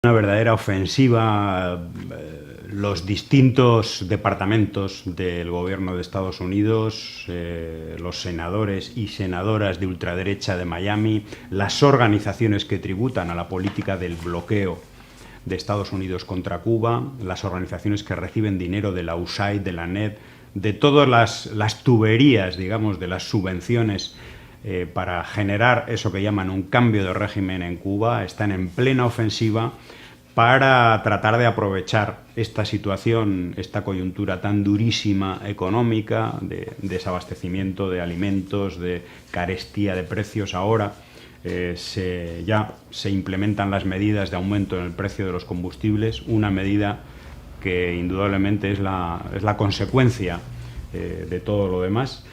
Una verdadera ofensiva. Los distintos departamentos del gobierno de Estados Unidos, los senadores y senadoras de ultraderecha de Miami, las organizaciones que tributan a la política del bloqueo de Estados Unidos contra Cuba, las organizaciones que reciben dinero de la USAID, de la NED, de todas las tuberías, digamos, de las subvenciones para generar eso que llaman un cambio de régimen en Cuba, están en plena ofensiva para tratar de aprovechar esta situación, esta coyuntura tan durísima económica, de desabastecimiento de alimentos, de carestía de precios. Ahora ya se implementan las medidas de aumento en el precio de los combustibles, una medida que indudablemente es la consecuencia de todo lo demás.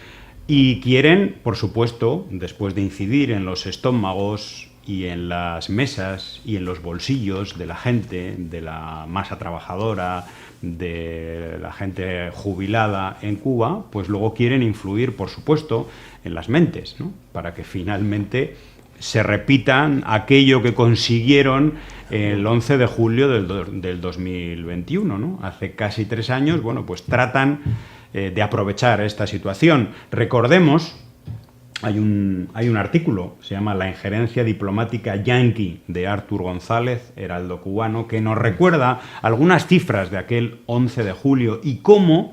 Y quieren, por supuesto, después de incidir en los estómagos y en las mesas y en los bolsillos de la gente, de la masa trabajadora, de la gente jubilada en Cuba, pues luego quieren influir, por supuesto, en las mentes, ¿no? Para que finalmente se repitan aquello que consiguieron el 11 de julio del 2021, ¿no? Hace casi 3 años, bueno, pues tratan de aprovechar esta situación. Recordemos, hay un artículo, se llama La injerencia diplomática yanqui, de Artur González, heraldo cubano, que nos recuerda algunas cifras de aquel 11 de julio y cómo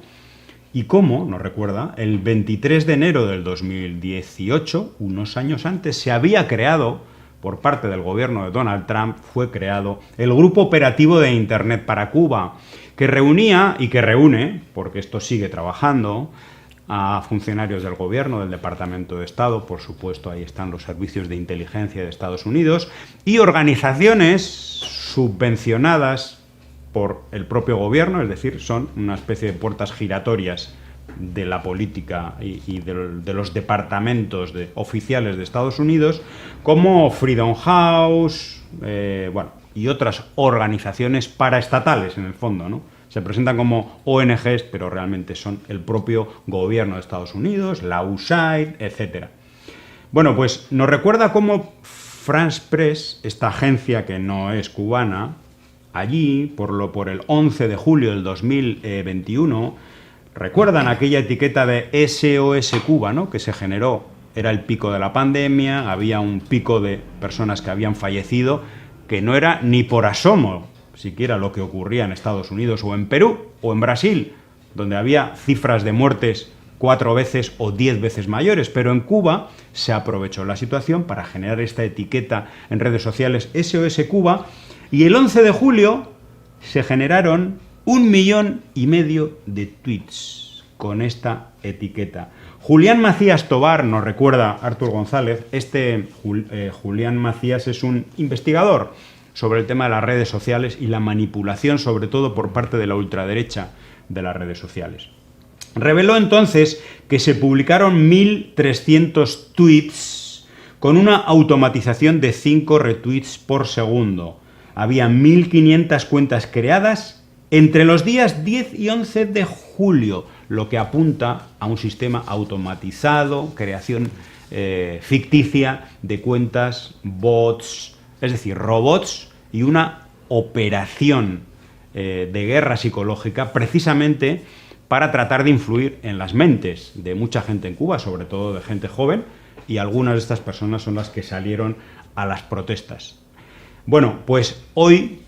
nos recuerda, el 23 de enero del 2018, unos años antes, se había creado, por parte del gobierno de Donald Trump, fue creado el Grupo Operativo de Internet para Cuba, que reunía y que reúne, porque esto sigue trabajando, a funcionarios del gobierno, del Departamento de Estado, por supuesto ahí están los servicios de inteligencia de Estados Unidos, y organizaciones subvencionadas por el propio gobierno, es decir, son una especie de puertas giratorias de la política y de los departamentos oficiales de Estados Unidos, como Freedom House, y otras organizaciones paraestatales, en el fondo, ¿no? Se presentan como ONGs, pero realmente son el propio gobierno de Estados Unidos, la USAID, etc. Bueno, pues nos recuerda cómo France Press, esta agencia que no es cubana, allí, por el 11 de julio del 2021, recuerdan aquella etiqueta de SOS Cuba, ¿no?, que se generó. Era el pico de la pandemia, había un pico de personas que habían fallecido, que no era ni por asomo siquiera lo que ocurría en Estados Unidos o en Perú o en Brasil, donde había cifras de muertes 4 veces o 10 veces mayores, pero en Cuba se aprovechó la situación para generar esta etiqueta en redes sociales SOS Cuba, y el 11 de julio se generaron 1,5 millones de tweets con esta etiqueta. Julián Macías Tobar, nos recuerda Artur González, Julián Macías es un investigador sobre el tema de las redes sociales y la manipulación, sobre todo por parte de la ultraderecha de las redes sociales. Reveló entonces que se publicaron 1.300 tweets con una automatización de 5 retweets por segundo. Había 1.500 cuentas creadas entre los días 10 y 11 de julio, lo que apunta a un sistema automatizado, creación ficticia de cuentas, bots, es decir, robots, y una operación de guerra psicológica precisamente para tratar de influir en las mentes de mucha gente en Cuba, sobre todo de gente joven, y algunas de estas personas son las que salieron a las protestas. Bueno, pues hoy,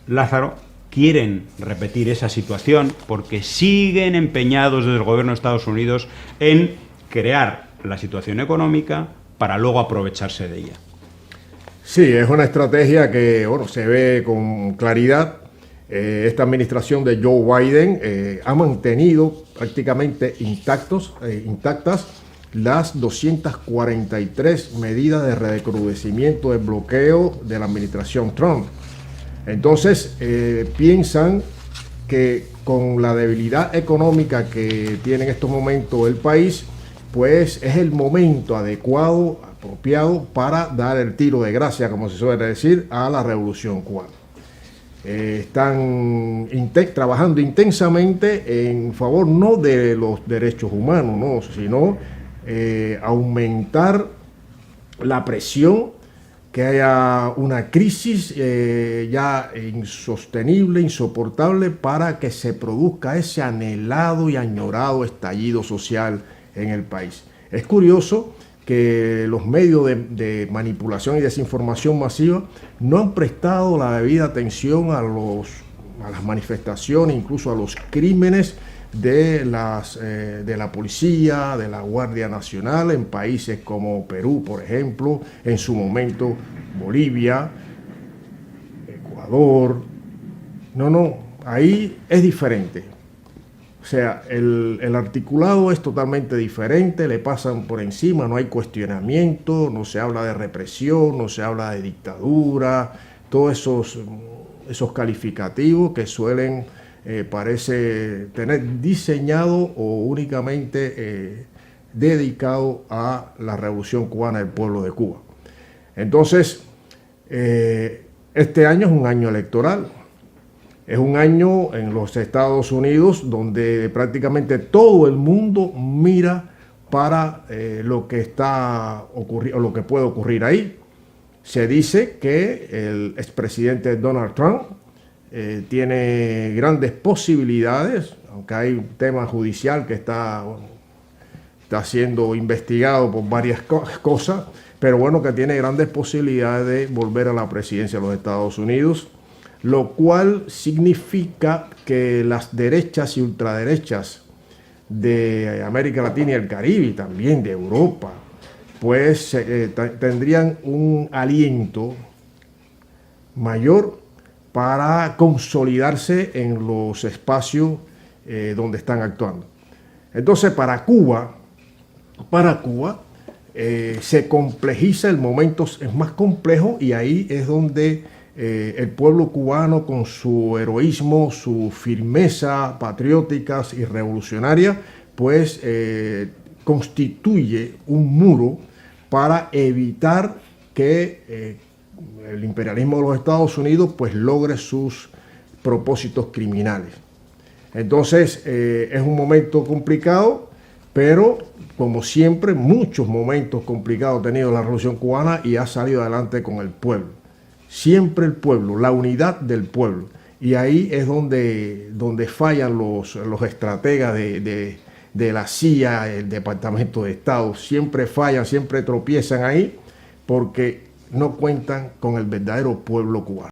Lázaro, quieren repetir esa situación porque siguen empeñados desde el gobierno de Estados Unidos en crear la situación económica para luego aprovecharse de ella. Sí, es una estrategia que se ve con claridad. Esta administración de Joe Biden ha mantenido prácticamente intactas las 243 medidas de recrudecimiento del bloqueo de la administración Trump. Entonces, piensan que con la debilidad económica que tiene en estos momentos el país, pues es el momento adecuado, apropiado para dar el tiro de gracia, como se suele decir, a la revolución cubana. Están trabajando intensamente en favor no de los derechos humanos, ¿no?, sino aumentar la presión que haya una crisis ya insostenible, insoportable, para que se produzca ese anhelado y añorado estallido social en el país. Es curioso que los medios de manipulación y desinformación masiva no han prestado la debida atención a las manifestaciones, incluso a los crímenes de la policía, de la Guardia Nacional en países como Perú, por ejemplo, en su momento Bolivia, Ecuador. No, ahí es diferente. O sea, el articulado es totalmente diferente, le pasan por encima, no hay cuestionamiento, no se habla de represión, no se habla de dictadura, todos esos calificativos que suelen, parece tener diseñado o únicamente dedicado a la Revolución Cubana del pueblo de Cuba. Entonces, este año es un año electoral. Es un año en los Estados Unidos donde prácticamente todo el mundo mira para lo que está ocurriendo, lo que puede ocurrir ahí. Se dice que el expresidente Donald Trump tiene grandes posibilidades, aunque hay un tema judicial que está siendo investigado por varias cosas, pero bueno, que tiene grandes posibilidades de volver a la presidencia de los Estados Unidos, lo cual significa que las derechas y ultraderechas de América Latina y el Caribe y también de Europa, pues tendrían un aliento mayor para consolidarse en los espacios donde están actuando. Entonces, para Cuba se complejiza el momento, es más complejo, y ahí es donde el pueblo cubano, con su heroísmo, su firmeza patriótica y revolucionaria, pues constituye un muro para evitar que el imperialismo de los Estados Unidos pues logre sus propósitos criminales. Entonces es un momento complicado, pero como siempre, muchos momentos complicados ha tenido la Revolución Cubana y ha salido adelante con el pueblo. Siempre el pueblo, la unidad del pueblo. Y ahí es donde fallan los estrategas de la CIA, el Departamento de Estado. Siempre fallan, siempre tropiezan ahí porque no cuentan con el verdadero pueblo cubano.